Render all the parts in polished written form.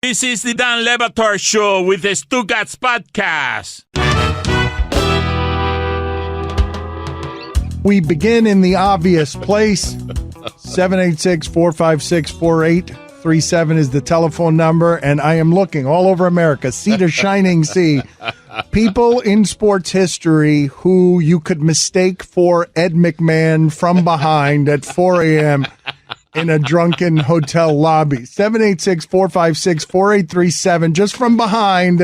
This is the Dan Le Batard Show with the Stugotz podcast. We begin in the obvious place. 786-456-4837 is the telephone number, and I am looking all over America, sea to shining sea. People in sports history who you could mistake for Ed McMahon from behind at 4 a.m. in a drunken hotel lobby. 786-456-4837. Just from behind,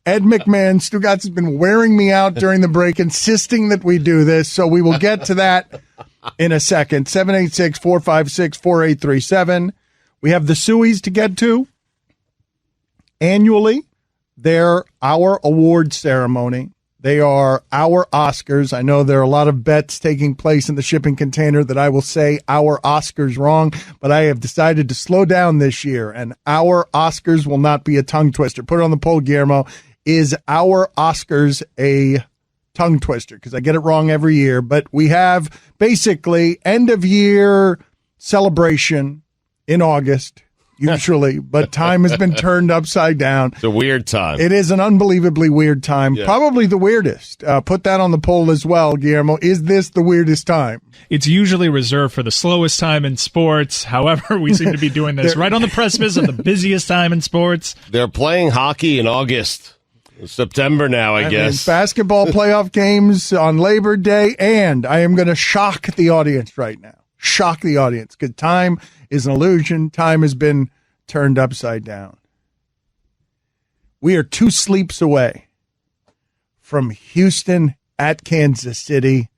Ed McMahon. Stugotz has been wearing me out during the break, insisting that we do this, so we will get to that in a second. 786-456-4837. We have the Sueys to get to. Annually, they're our award ceremony. They are our Oscars. I know there are a lot of bets taking place in the shipping container that I will say our Oscars wrong, but I have decided to slow down this year, and our Oscars will not be a tongue twister. Put it on the poll, Guillermo. Is our Oscars a tongue twister? Because I get it wrong every year, but we have basically end of year celebration in August. Usually, but time has been turned upside down. It's a weird time. It is an unbelievably weird time. Yeah. Probably the weirdest. Put that on the poll as well, Guillermo. Is this the weirdest time? It's usually reserved for the slowest time in sports. However, we seem to be doing this right on the precipice of the busiest time in sports. They're playing hockey in August. September now, I guess. Basketball playoff games on Labor Day, and I am going to shock the audience right now. Shock the audience, because time is an illusion. Time has been turned upside down. We are 2 sleeps away from Houston at Kansas City.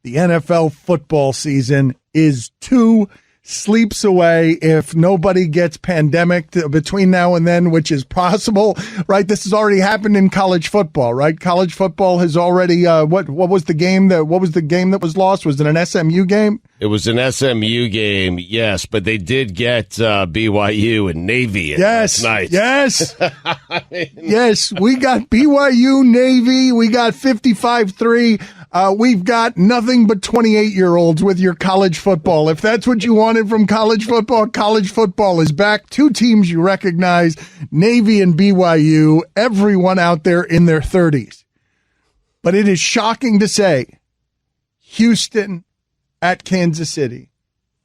The NFL football season is 2 sleeps away if nobody gets pandemic between now and then, which is possible, right? This has already happened in college football, right? College football has already, what was the game that was lost? Was it an SMU game? It was an SMU game, yes, but they did get BYU and Navy last night. Yes, yes, we got BYU, Navy, we got 55-3. We've got nothing but 28-year-olds with your college football. If that's what you wanted from college football is back. 2 teams you recognize, Navy and BYU, everyone out there in their 30s. But it is shocking to say Houston at Kansas City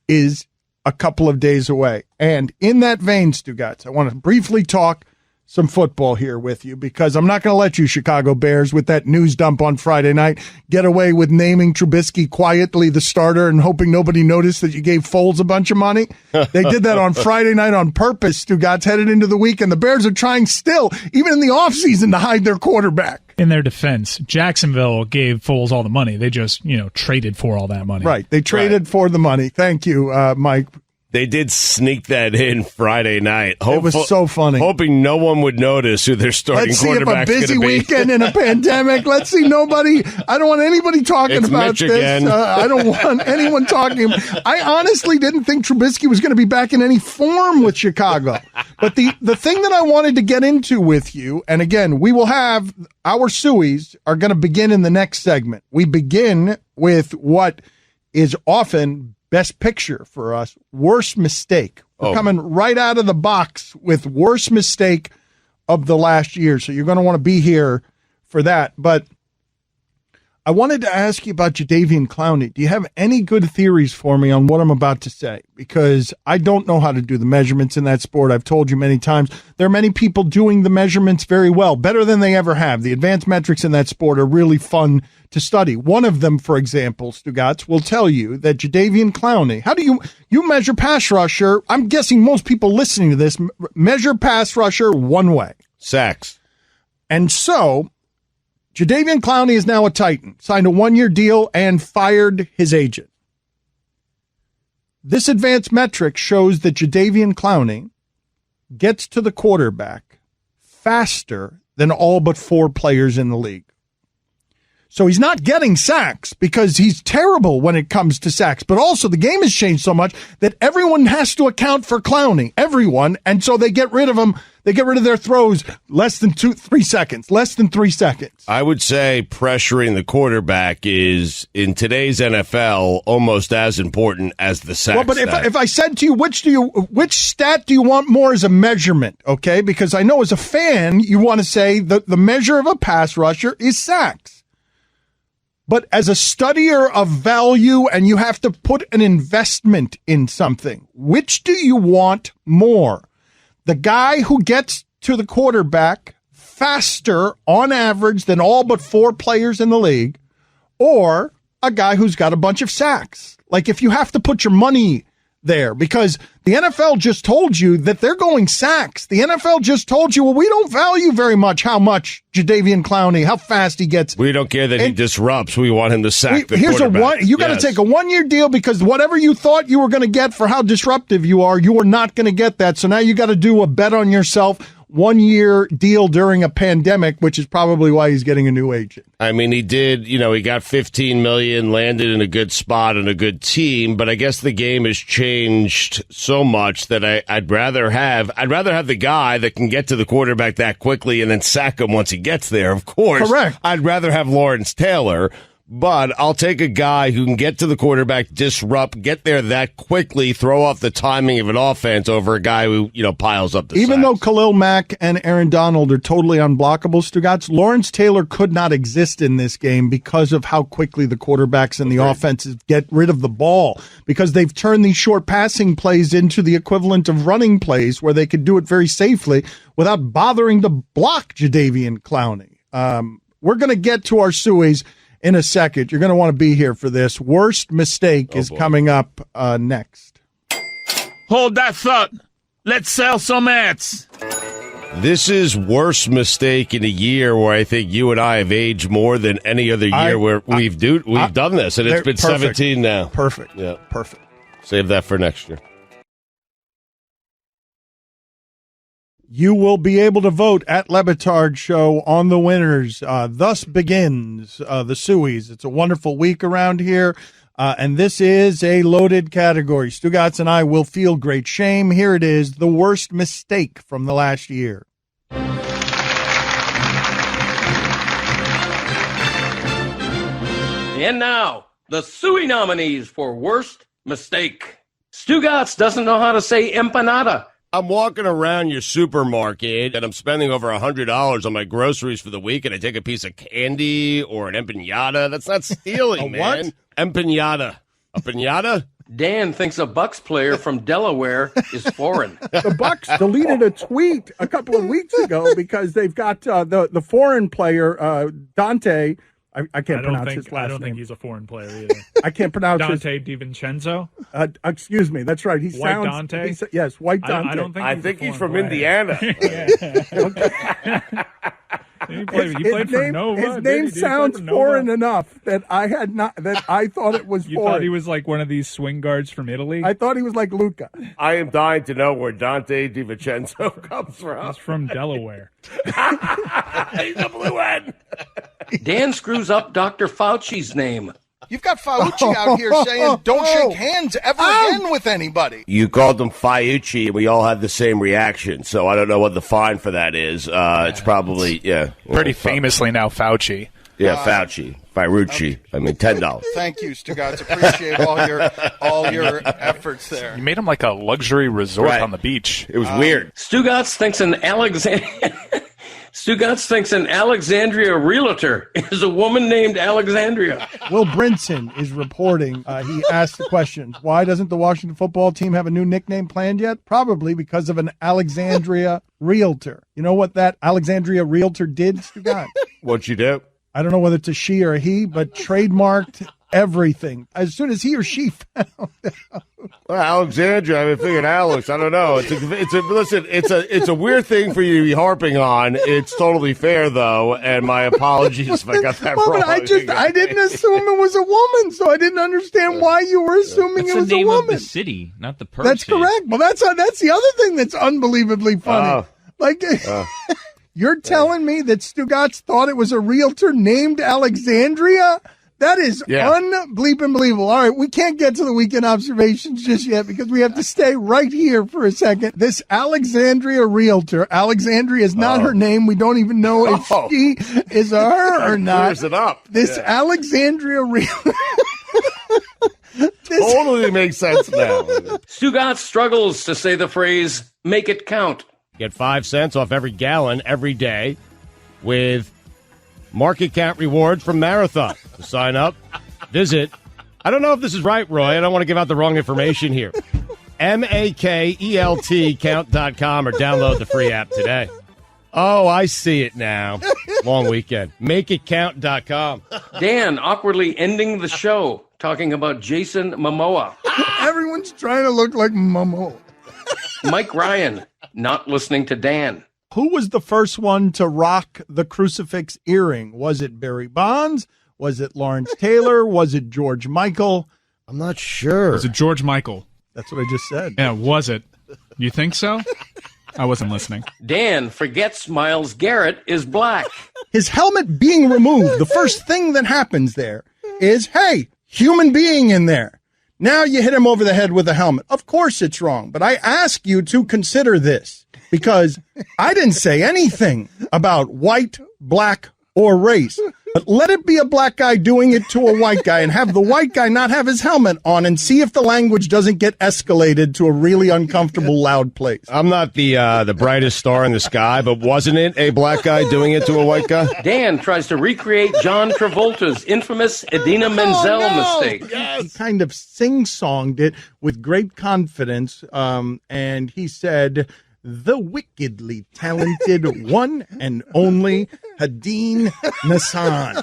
is a couple of days away. And in that vein, Stugotz, I want to briefly talk some football here with you, because I'm not going to let you, Chicago Bears, with that news dump on Friday night, get away with naming Trubisky quietly the starter and hoping nobody noticed that you gave Foles a bunch of money. They did that on Friday night on purpose, Stugotz, headed into the weekend. The Bears are trying still, even in the offseason, to hide their quarterback. In their defense, Jacksonville gave Foles all the money. They just, traded for all that money. Right. They traded for the money. Thank you, Mike. They did sneak that in Friday night. It was so funny. Hoping no one would notice who their starting quarterback's going to be. Let's see if a busy weekend in a pandemic. Let's see nobody. I don't want anybody talking about Mitch this. Again. I don't want anyone talking. I honestly didn't think Trubisky was going to be back in any form with Chicago. But the thing that I wanted to get into with you, and again, we will have our Sueys are going to begin in the next segment. We begin with what is often Best Picture for us, worst mistake. We're coming right out of the box with worst mistake of the last year. So you're going to want to be here for that. But I wanted to ask you about Jadeveon Clowney. Do you have any good theories for me on what I'm about to say? Because I don't know how to do the measurements in that sport. I've told you many times. There are many people doing the measurements very well, better than they ever have. The advanced metrics in that sport are really fun to study. One of them, for example, Stugotz, will tell you that Jadeveon Clowney, how do you measure pass rusher? I'm guessing most people listening to this measure pass rusher one way. Sacks. And so Jadeveon Clowney is now a Titan, signed a 1-year deal and fired his agent. This advanced metric shows that Jadeveon Clowney gets to the quarterback faster than all but 4 players in the league. So he's not getting sacks because he's terrible when it comes to sacks. But also the game has changed so much that everyone has to account for Clowney. Everyone. And so they get rid of him. They get rid of their throws less than 3 seconds. Less than 3 seconds. I would say pressuring the quarterback is, in today's NFL, almost as important as the sack. Well, but if I said to you, which stat do you want more as a measurement? Okay, because I know as a fan, you want to say the measure of a pass rusher is sacks. But as a studier of value, and you have to put an investment in something, which do you want more? The guy who gets to the quarterback faster on average than all but 4 players in the league, or a guy who's got a bunch of sacks? Like, if you have to put your money there, because the NFL just told you that they're going sacks. The NFL just told you, well, we don't value very much how much Jadeveon Clowney, how fast he gets. We don't care that he disrupts. We want him to sack the quarterback. You got to take a 1-year deal, because whatever you thought you were going to get for how disruptive you are not going to get that. So now you got to do a bet on yourself 1-year deal during a pandemic, which is probably why he's getting a new agent. I mean, he did, he got $15 million, landed in a good spot and a good team, but I guess the game has changed so much that I'd rather have the guy that can get to the quarterback that quickly and then sack him once he gets there, of course. Correct. I'd rather have Lawrence Taylor. But I'll take a guy who can get to the quarterback, disrupt, get there that quickly, throw off the timing of an offense over a guy who, piles up the Even sacks. though Khalil Mack and Aaron Donald are totally unblockable, Stugotz, Lawrence Taylor could not exist in this game because of how quickly the quarterbacks and the offenses get rid of the ball, because they've turned these short passing plays into the equivalent of running plays where they could do it very safely without bothering to block Jadeveon Clowney. We're going to get to our Sueys in a second. You're going to want to be here for this. Worst mistake is coming up next. Hold that thought. Let's sell some ads. This is worst mistake in a year where I think you and I have aged more than any other year where we've done this, and it's been perfect. 17 now. Perfect. Yeah. Perfect. Save that for next year. You will be able to vote at Batard Show on the winners. Thus begins the Sueys. It's a wonderful week around here, and this is a loaded category. Stugotz and I will feel great shame. Here it is, the worst mistake from the last year. And now, the Suey nominees for worst mistake. Stugotz doesn't know how to say empanada. I'm walking around your supermarket and I'm spending over $100 on my groceries for the week, and I take a piece of candy or an empanada. That's not stealing, man. What? Empanada. A pinata? Dan thinks a Bucks player from Delaware is foreign. The Bucks deleted a tweet a couple of weeks ago because they've got the foreign player, Dante. I can't pronounce his last name. I don't think he's a foreign player either. I can't pronounce Dante DiVincenzo? Excuse me. That's right. White Dante? Yes, White Dante. I think he's from Indiana. He played for Nova. His name sounds foreign enough that I thought it was You foreign. thought he was like one of these swing guards from Italy? I thought he was like Luca. I am dying to know where Dante DiVincenzo comes from. He's from Delaware. He's a blue hen. Dan screws up Dr. Fauci's name. You've got Fauci out here saying don't shake hands ever again with anybody. You called him Fiucci, and we all had the same reaction, so I don't know what the fine for that is. It's probably, Pretty famously now, Fauci. Yeah, Fauci. Firucci. I mean, $10. Thank you, Stugotz. Appreciate all your efforts there. You made him like a luxury resort Right. on the beach. It was weird. Stugotz thinks an Alexandria realtor is a woman named Alexandria. Will Brinson is reporting. He asked the question, why doesn't the Washington football team have a new nickname planned yet? Probably because of an Alexandria realtor. You know what that Alexandria realtor did, Stugotz? What'd you do? I don't know whether it's a she or a he, but trademarked everything as soon as he or she found out. Well, Alexandria, I figured Alex. I don't know. It's a weird thing for you to be harping on. It's totally fair though, and my apologies if I got that wrong. But I didn't assume it was a woman, so I didn't understand why you were assuming it was the name a of woman. the city, not the person. That's correct. Well, that's the other thing that's unbelievably funny. You're telling me that Stugotz thought it was a realtor named Alexandria? That is unbelievable. All right, we can't get to the weekend observations just yet because we have to stay right here for a second. This Alexandria realtor, Alexandria is not her name. We don't even know if she is a her or not. Clears it up. This Alexandria realtor. Totally makes sense now. Stugotz struggles to say the phrase, make it count. Get 5 cents off every gallon every day with market count rewards from Marathon. To sign up, visit, I don't know if this is right, Roy. I don't want to give out the wrong information here. MAKELT count.com or download the free app today. Oh, I see it now. Long weekend. MakeItCount.com. Dan awkwardly ending the show, talking about Jason Momoa. Everyone's trying to look like Momo. Mike Ryan not listening to Dan. Who was the first one to rock the crucifix earring? Was it Barry Bonds? Was it Lawrence Taylor? Was it George Michael? I'm not sure. Was it George Michael? That's what I just said. Yeah, was it? You think so? I wasn't listening. Dan forgets Myles Garrett is black. His helmet being removed, the first thing that happens there is, hey, human being in there. Now you hit him over the head with a helmet. Of course it's wrong, but I ask you to consider this because I didn't say anything about white, black, or race. But let it be a black guy doing it to a white guy and have the white guy not have his helmet on and see if the language doesn't get escalated to a really uncomfortable, loud place. I'm not the brightest star in the sky, but wasn't it a black guy doing it to a white guy? Dan tries to recreate John Travolta's infamous Idina Menzel mistake. He kind of sing-songed it with great confidence, and he said, the wickedly talented one and only Hadeen Nassan.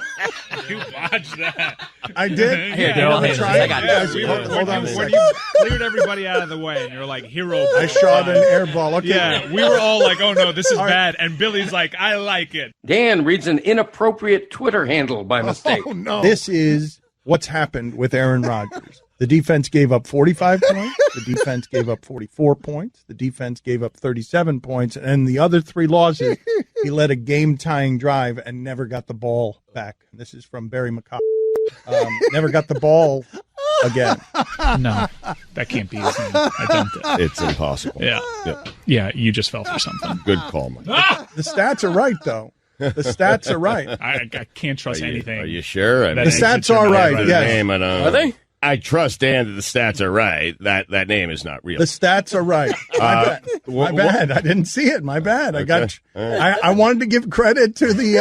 You watched that. I did. Here, Yeah, Daryl, try I it. got Guys, this. hold on a When second. you cleared everybody out of the way and you're like, hero. I shot an air ball. Okay. Yeah, we were all like, oh no, this is bad. And Billy's like, I like it. Dan reads an inappropriate Twitter handle by mistake. Oh, no. This is what's happened with Aaron Rodgers. The defense gave up 45 points. The defense gave up 44 points. The defense gave up 37 points. And the other 3 losses, he led a game-tying drive and never got the ball back. And this is from Barry McCoy. Never got the ball again. No, that can't be his name. I dumped it. It's impossible. Yeah, you just fell for something. Good call, Mike. The stats are right, though. The stats are right. I can't trust anything. Are you sure? I That mean, The stats are right, yes. name, I know. Are they? I trust Dan that the stats are right. That name is not real. The stats are right. My bad. I didn't see it. My bad. I wanted to give credit to the.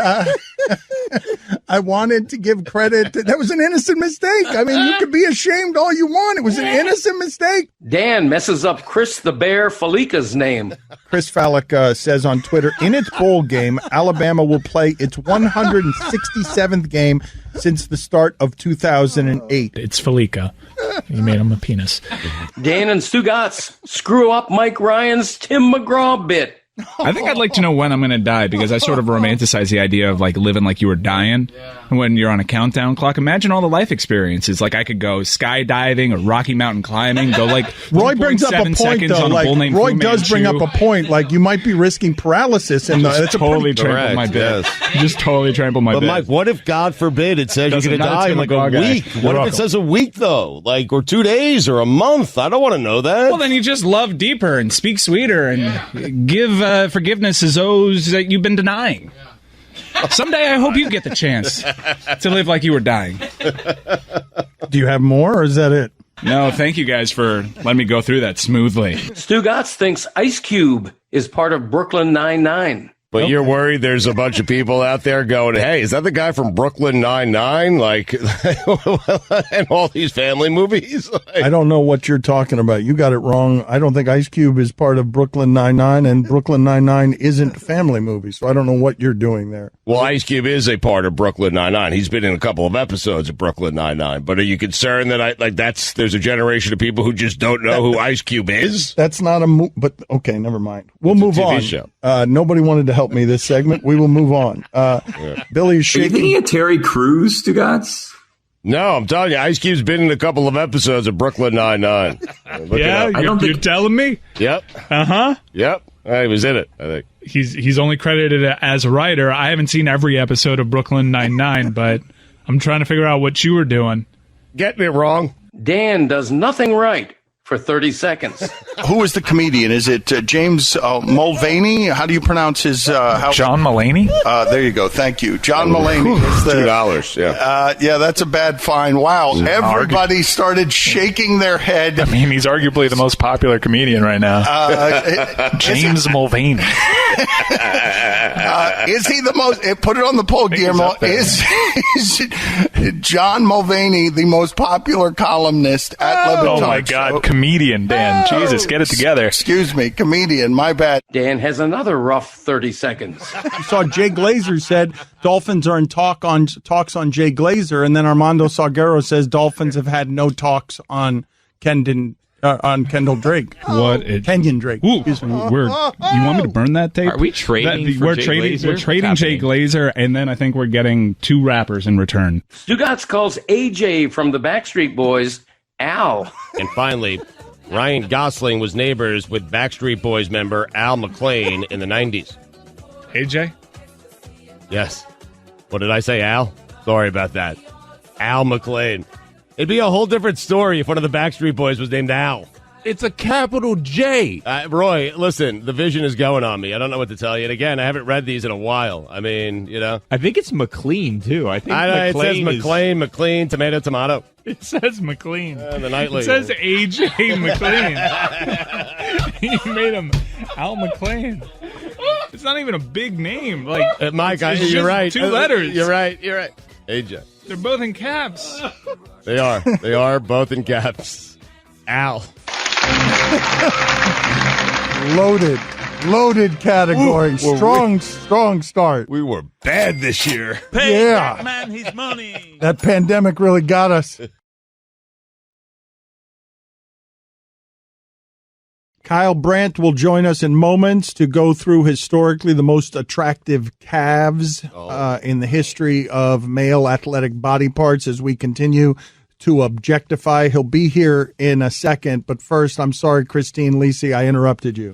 I wanted to give credit. That was an innocent mistake. I mean, you could be ashamed all you want. It was an innocent mistake. Dan messes up Chris the Bear Falika's name. Chris Fallick says on Twitter, in its bowl game, Alabama will play its 167th game since the start of 2008. It's Falika. You made him a penis. Dan and Stugotz screw up Mike Ryan's Tim McGraw bit. I think I'd like to know when I'm going to die because I sort of romanticize the idea of like living like you were dying when you're on a countdown clock. Imagine all the life experiences. Like I could go skydiving or Rocky Mountain climbing, go like Roy brings up a 1.7 point, seconds though. on a Like, bull named Roy Fu does bring up Manchu. a point. Like, you might be risking paralysis. And that's totally a trampled my bit. Yes. Just totally trampled my But bit. Mike, what if God forbid it says you're Doesn't going to matter die to in like a McGraw guy. week? You're What if welcome. it says a week though, like or 2 days or a month? I don't want to know that. Well, then you just love deeper and speak sweeter and give forgiveness as those that you've been denying. Someday I hope you get the chance to live like you were dying. Do you have more, or is that it? No, thank you guys for letting me go through that smoothly. Stugotz thinks Ice Cube is part of Brooklyn Nine-Nine. But you're worried there's a bunch of people out there going, hey, is that the guy from Brooklyn Nine-Nine? Like, and all these family movies? I don't know what you're talking about. You got it wrong. I don't think Ice Cube is part of Brooklyn Nine-Nine, and Brooklyn Nine-Nine isn't a family movie, so I don't know what you're doing there. Well, Ice Cube is a part of Brooklyn Nine-Nine. He's been in a couple of episodes of Brooklyn Nine-Nine. But are you concerned that there's a generation of people who just don't know who Ice Cube is? That's not a movie, but okay, never mind. We'll move TV on. show. Nobody wanted to help me this segment. We will move on. Billy is Are you shaking. thinking of Terry Crews, Stugotz? No, I'm telling you, Ice Cube's been in a couple of episodes of Brooklyn Nine-Nine. Look it up. You're telling me? Yep. Uh-huh. Yep. He was in it, I think. He's only credited as a writer. I haven't seen every episode of Brooklyn Nine-Nine, but I'm trying to figure out what you were doing. Getting it wrong. Dan does nothing right for 30 seconds. Who is the comedian? Is it James Mulvaney? How do you pronounce his? John Mulaney? There you go. Thank you, John Mulaney. Is the, $2. Yeah. yeah, that's a bad fine. Wow, everybody started shaking their head. I mean, he's arguably the most popular comedian right now. James Mulvaney. Is he the most? Put it on the poll, Guillermo. Is John Mulvaney the most popular columnist at Lebanon? Oh my God, comedian Dan. Jesus, get it together. Excuse me, comedian. My bad. Dan has another rough 30 seconds. You saw Jay Glazer said Dolphins are in talks on Jay Glazer, and then Armando Salguero says Dolphins have had no talks on Kendall Drake. Kenyon Drake. Ooh, you want me to burn that tape? Are we trading for Jay Glazer? We're trading Jay Glazer, and then I think we're getting 2 rappers in return. Stugotz calls AJ from the Backstreet Boys Al. And finally, Ryan Gosling was neighbors with Backstreet Boys member Al McClain in the 90s. AJ? Yes. What did I say, Al? Sorry about that. Al McClain. It'd be a whole different story if one of the Backstreet Boys was named Al. It's a capital J. Roy, listen, the vision is going on me. I don't know what to tell you. And again, I haven't read these in a while. I mean, you know. I think it's McLean, too. I think it says McLean, tomato. It says McLean. The nightly. It says AJ McLean. You made him Al McLean. It's not even a big name. Like Mike, it's you're right. 2 letters. You're right. AJ. They're both in caps. They are. They are both in caps. Al. Loaded category. Strong start. We were bad this year. Pay that man his money. That pandemic really got us. Kyle Brandt will join us in moments to go through historically the most attractive calves in the history of male athletic body parts as we continue to objectify. He'll be here in a second, but first, I'm sorry, Christine Lisi, I interrupted you.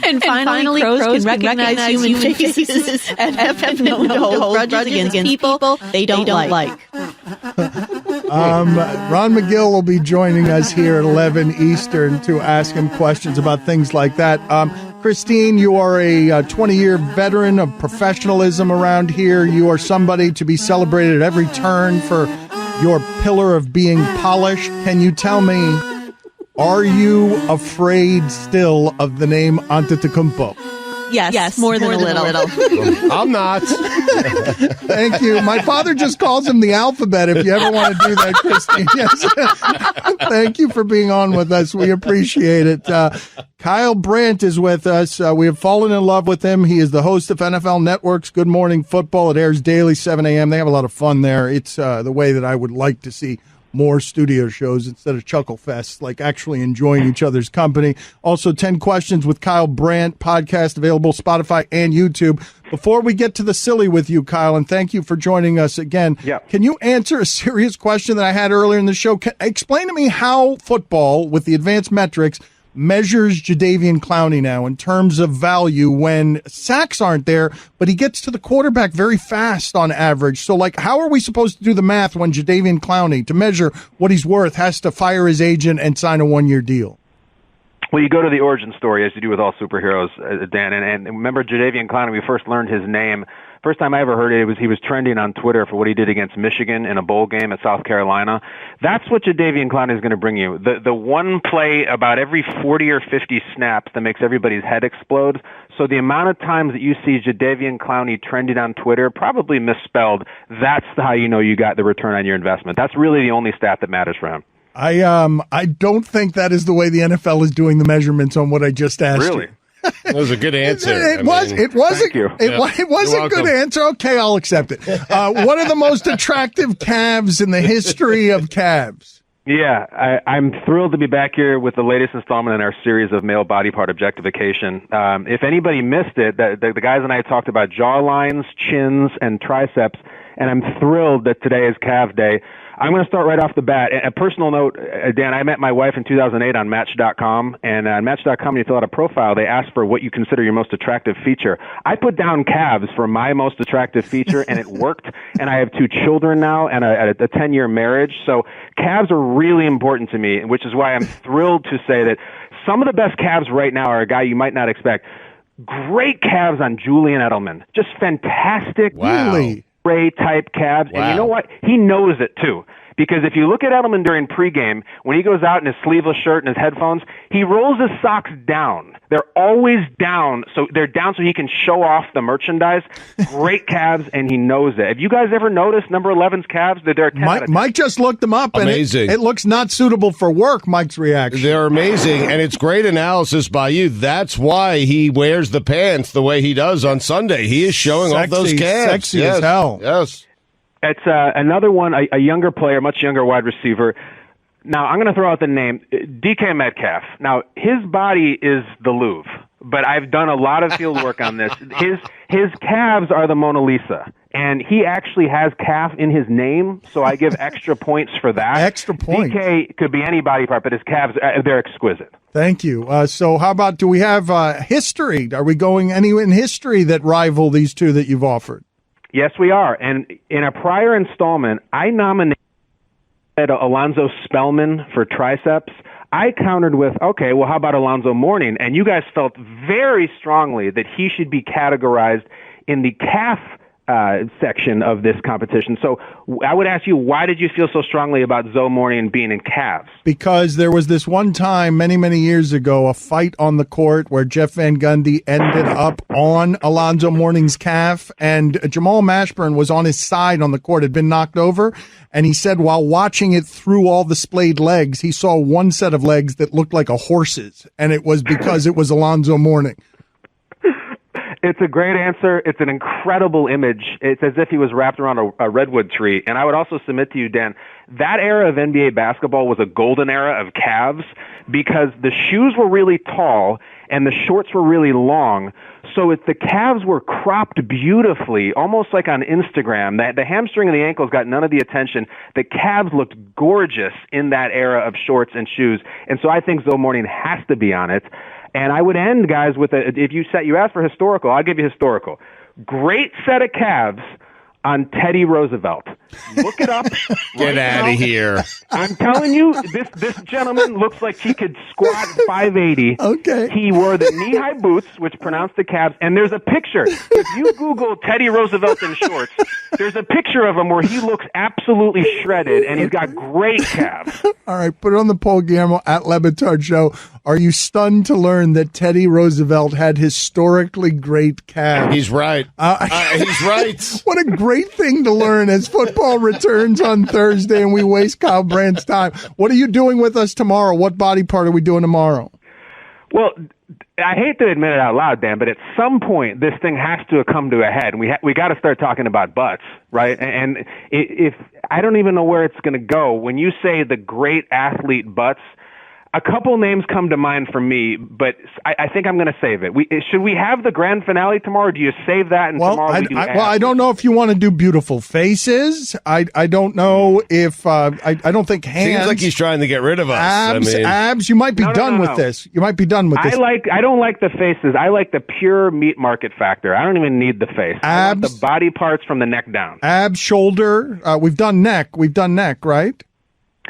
And finally, crows can recognize human faces and have no grudges against people they don't like. Ron McGill will be joining us here at 11 Eastern to ask him questions about things like that. Christine, you are a 20-year veteran of professionalism around here. You are somebody to be celebrated at every turn for your pillar of being polished. Can you tell me, are you afraid still of the name Antetokounmpo? Yes, more than a little. I'm not. Thank you. My father just calls him the alphabet if you ever want to do that, Christine. Yes. Thank you for being on with us. We appreciate it. Kyle Brandt is with us. We have fallen in love with him. He is the host of NFL Network's Good Morning Football. It airs daily, 7 a.m. They have a lot of fun there. It's the way that I would like to see more studio shows instead of chuckle fests, like actually enjoying each other's company. Also, 10 Questions with Kyle Brandt podcast available Spotify and YouTube. Before we get to the silly with you, Kyle, and thank you for joining us again. Yep. Can you answer a serious question that I had earlier in the show? Explain to me how football, with the advanced metrics, measures Jadeveon Clowney now in terms of value when sacks aren't there, but he gets to the quarterback very fast on average. So, how are we supposed to do the math when Jadeveon Clowney, to measure what he's worth, has to fire his agent and sign a 1-year deal? Well, you go to the origin story, as you do with all superheroes, Dan. And remember Jadeveon Clowney, we first learned his name. First time I ever heard it was he was trending on Twitter for what he did against Michigan in a bowl game at South Carolina. That's what Jadeveon Clowney is going to bring you. The one play about every 40 or 50 snaps that makes everybody's head explode. So the amount of times that you see Jadeveon Clowney trending on Twitter, probably misspelled, that's how you know you got the return on your investment. That's really the only stat that matters for him. I don't think that is the way the NFL is doing the measurements on what I just asked Really? you. That was a good answer. It was a good answer. Okay, I'll accept it. What are the most attractive calves in the history of calves? Yeah, I'm thrilled to be back here with the latest installment in our series of male body part objectification. If anybody missed it, the guys and I talked about jaw lines, chins, and triceps, and I'm thrilled that today is calf day. I'm going to start right off the bat. A personal note, Dan, I met my wife in 2008 on Match.com, and on Match.com, when you fill out a profile, they ask for what you consider your most attractive feature. I put down calves for my most attractive feature, and it worked, and I have 2 children now and a 10-year marriage, so calves are really important to me, which is why I'm thrilled to say that some of the best calves right now are a guy you might not expect. Great calves on Julian Edelman. Just fantastic. Wow. Ray-type calves. Wow. And you know what? He knows it, too. Because if you look at Edelman during pregame, when he goes out in his sleeveless shirt and his headphones, he rolls his socks down. They're always down. So they're down so he can show off the merchandise. Great calves, and he knows it. Have you guys ever noticed number 11's calves? They're 10 Mike just looked them up, and Amazing. it looks not suitable for work, Mike's reaction. They're amazing, and it's great analysis by you. That's why he wears the pants the way he does on Sunday. He is showing off those calves. Sexy as hell. Yes. It's another one, a younger player, much younger wide receiver. Now, I'm going to throw out the name, DK Metcalf. Now, his body is the Louvre, but I've done a lot of field work on this. His calves are the Mona Lisa, and he actually has calf in his name, so I give extra points for that. Extra points. DK could be any body part, but his calves, they're exquisite. Thank you. So how about, do we have history? Are we going anywhere in history that rival these two that you've offered? Yes, we are. And in a prior installment, I nominated Alonzo Spellman for triceps. I countered with, okay, well, how about Alonzo Mourning? And you guys felt very strongly that he should be categorized in the calf section of this competition. So I would ask you, why did you feel so strongly about Zoe Mourning being in calves? Because there was this one time many, many years ago, a fight on the court where Jeff Van Gundy ended up on Alonzo Mourning's calf, and Jamal Mashburn was on his side on the court, had been knocked over, and he said while watching it through all the splayed legs, he saw one set of legs that looked like a horse's, and it was because it was Alonzo Mourning. It's a great answer. It's an incredible image. It's as if he was wrapped around a redwood tree. And I would also submit to you, Dan, that era of NBA basketball was a golden era of calves because the shoes were really tall and the shorts were really long. So the calves were cropped beautifully, almost like on Instagram. The hamstring and the ankles got none of the attention. The calves looked gorgeous in that era of shorts and shoes. And so I think Zoe Mourning has to be on it. And I would end, guys, with if you asked for historical, I'll give you historical. Great set of calves on Teddy Roosevelt. Look it up. Get out of here. I'm telling you, this gentleman looks like he could squat 580. Okay. He wore the knee-high boots, which pronounce the calves, and there's a picture. If you Google Teddy Roosevelt in shorts, there's a picture of him where he looks absolutely shredded, and he's got great calves. All right, put it on the poll, Guillermo, at Le Batard Show. Are you stunned to learn that Teddy Roosevelt had historically great calves? He's right. He's right. What a great thing to learn as football returns on Thursday and we waste Kyle Brandt's time. What are you doing with us tomorrow? What body part are we doing tomorrow? Well, I hate to admit it out loud, Dan, but at some point this thing has to come to a head, and we got to start talking about butts, right? And if I don't even know where it's going to go. When you say the great athlete butts, a couple names come to mind for me, but I think I'm going to save it. Should we have the grand finale tomorrow? Or do you save that and tomorrow we do I don't know if you want to do beautiful faces. I don't know if I don't think hands. Seems like he's trying to get rid of us. Abs. You might be done with this. You might be done with this. I don't like the faces. I like the pure meat market factor. I don't even need the face. I want the body parts from the neck down. Abs, shoulder. We've done neck. We've done neck, right?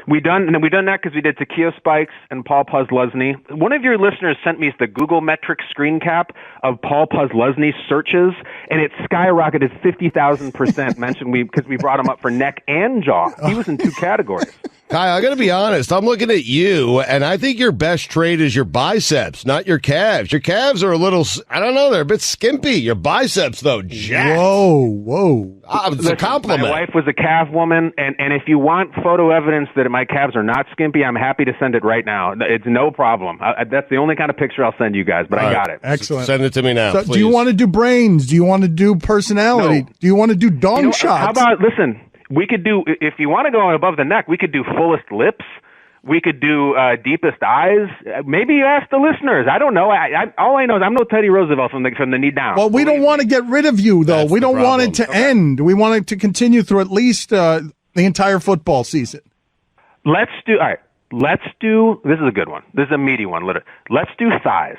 We've done that because we did Takeo Spikes and Paul Posluszny. One of your listeners sent me the Google metric screen cap of Paul Posluszny's searches, and it skyrocketed 50,000% mentioned because we brought him up for neck and jaw. He was in 2 categories. Kyle, I got to be honest. I'm looking at you, and I think your best trait is your biceps, not your calves. Your calves are a little, I don't know, they're a bit skimpy. Your biceps, though, jacked. Whoa. It's a compliment. My wife was a calf woman, and if you want photo evidence that my calves are not skimpy, I'm happy to send it right now. It's no problem. That's the only kind of picture I'll send you guys, but I got it. Excellent. Send it to me now, so please. do you want to do brains? Do you want to do personality? No. Do you want to do dong shots? How about, listen, we could do, if you want to go above the neck, we could do fullest lips. We could do deepest eyes. Maybe you ask the listeners. I don't know. All I know is I'm no Teddy Roosevelt from the knee down. Well, we don't want to get rid of you, though. We don't want it to end. We want it to continue through at least the entire football season? Let's do this is a good one. This is a meaty one, literally. Let's do thighs.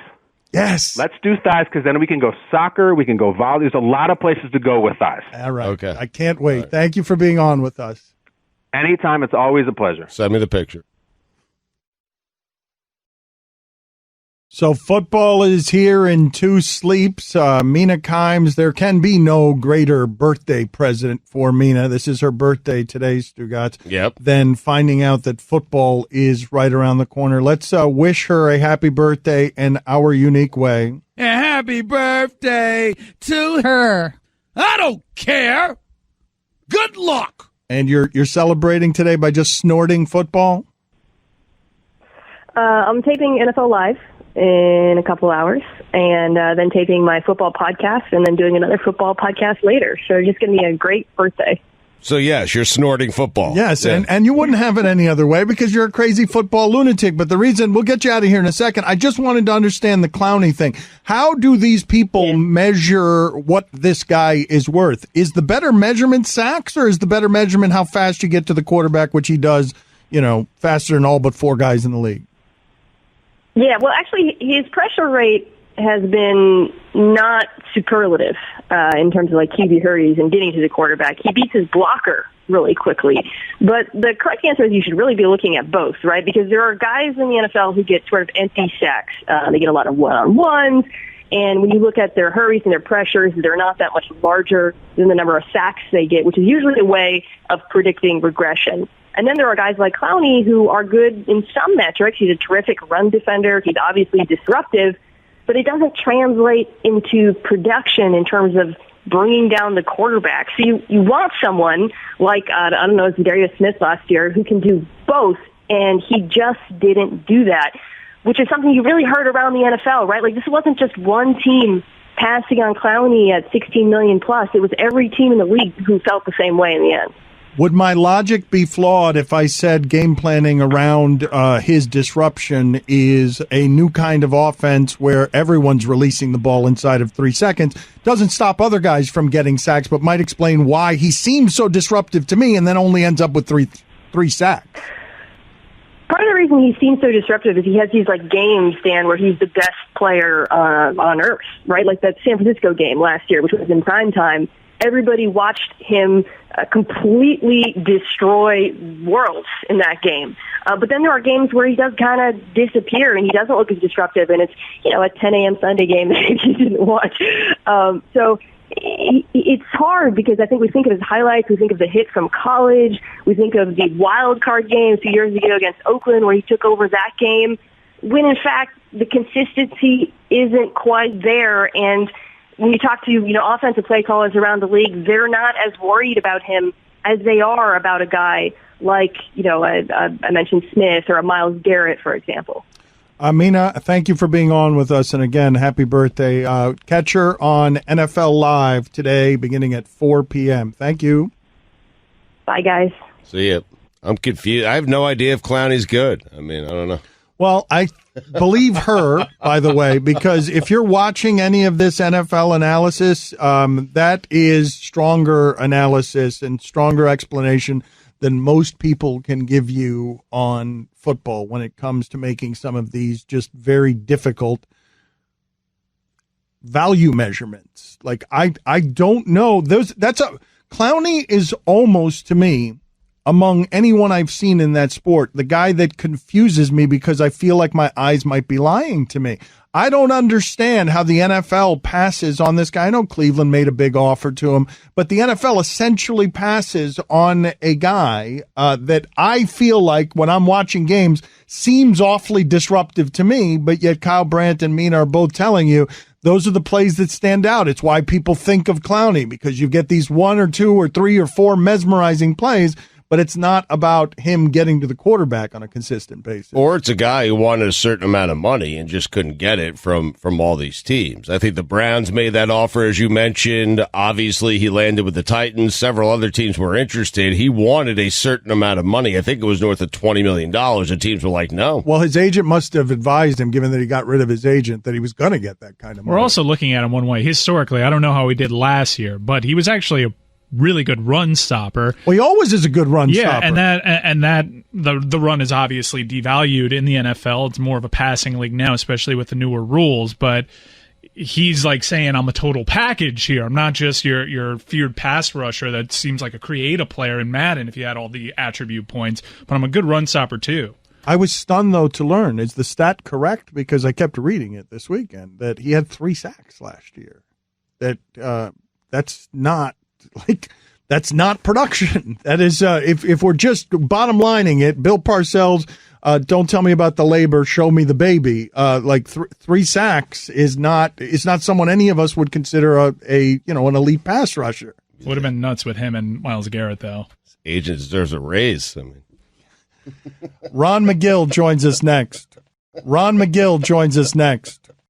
Yes. Let's do thighs because then we can go soccer, we can go volley. There's a lot of places to go with thighs. All right. Okay. I can't wait. Right. Thank you for being on with us. Anytime. It's always a pleasure. Send me the picture. So football is here in 2 sleeps. Mina Kimes, there can be no greater birthday present for Mina. This is her birthday today, Stugotz. Yep. Than finding out that football is right around the corner. Let's wish her a happy birthday in our unique way. A happy birthday to her. I don't care. Good luck. And you're celebrating today by just snorting football? I'm taping NFL Live in a couple hours, and then taping my football podcast, and then doing another football podcast later. So it's just going to be a great birthday. So, yes, you're snorting football. Yes, yeah. and you wouldn't have it any other way because you're a crazy football lunatic. But the reason, we'll get you out of here in a second, I just wanted to understand the Clowney thing. How do these people measure what this guy is worth? Is the better measurement sacks, or is the better measurement how fast you get to the quarterback, which he does, faster than all but 4 guys in the league? Yeah, well, actually, his pressure rate has been not superlative in terms of QB hurries and getting to the quarterback. He beats his blocker really quickly. But the correct answer is you should really be looking at both, right? Because there are guys in the NFL who get sort of empty sacks. They get a lot of one-on-ones. And when you look at their hurries and their pressures, they're not that much larger than the number of sacks they get, which is usually a way of predicting regression. And then there are guys like Clowney who are good in some metrics. He's a terrific run defender. He's obviously disruptive, but it doesn't translate into production in terms of bringing down the quarterback. So you want someone like, I don't know, Darius Smith last year who can do both, and he just didn't do that, which is something you really heard around the NFL, right? This wasn't just one team passing on Clowney at $16 million plus. It was every team in the league who felt the same way in the end. Would my logic be flawed if I said game planning around his disruption is a new kind of offense where everyone's releasing the ball inside of 3 seconds? Doesn't stop other guys from getting sacks, but might explain why he seems so disruptive to me and then only ends up with three sacks. Part of the reason he seems so disruptive is he has these games, Dan, where he's the best player on earth, right? Like that San Francisco game last year, which was in prime time. Everybody watched him completely destroy worlds in that game. But then there are games where he does kind of disappear and he doesn't look as disruptive, and it's, a 10 a.m. Sunday game that you didn't watch. So it's hard because I think we think of his highlights, we think of the hit from college, we think of the wild card game 2 years ago against Oakland where he took over that game, when in fact the consistency isn't quite there. And when you talk to, offensive play callers around the league, they're not as worried about him as they are about a guy like, I mentioned Smith or a Myles Garrett, for example. Mina, thank you for being on with us. And again, happy birthday. Catch her on NFL Live today, beginning at 4 p.m. Thank you. Bye, guys. See ya. I'm confused. I have no idea if Clowney's good. I don't know. Well, I believe her, by the way, because if you're watching any of this NFL analysis, that is stronger analysis and stronger explanation than most people can give you on football when it comes to making some of these just very difficult value measurements. I don't know. Clowney is almost, to me, among anyone I've seen in that sport, the guy that confuses me because I feel like my eyes might be lying to me. I don't understand how the NFL passes on this guy. I know Cleveland made a big offer to him, but the NFL essentially passes on a guy that I feel like when I'm watching games seems awfully disruptive to me, but yet Kyle Brandt and Mina are both telling you those are the plays that stand out. It's why people think of Clowney, because you get these 1 or 2 or 3 or 4 mesmerizing plays, but it's not about him getting to the quarterback on a consistent basis. Or it's a guy who wanted a certain amount of money and just couldn't get it from all these teams. I think the Browns made that offer, as you mentioned. Obviously, he landed with the Titans. Several other teams were interested. He wanted a certain amount of money. I think it was north of $20 million, and teams were like, no. Well, his agent must have advised him, given that he got rid of his agent, that he was going to get that kind of money. We're also looking at him one way. Historically, I don't know how he did last year, but he was actually a really good run stopper. Well, he always is a good run stopper. and that the run is obviously devalued in the NFL. It's more of a passing league now, especially with the newer rules. But he's like saying, I'm a total package here. I'm not just your feared pass rusher that seems like a creative player in Madden if you had all the attribute points, but I'm a good run stopper too. I was stunned, though, to learn, is the stat correct? Because I kept reading it this weekend, that he had 3 sacks last year. That's not production. That is, if we're just bottom lining it, Bill Parcells, don't tell me about the labor, show me the baby. 3 sacks is not someone any of us would consider an elite pass rusher. Would have been nuts with him and Myles Garrett, though. Agent deserves a raise. I mean, Ron McGill joins us next.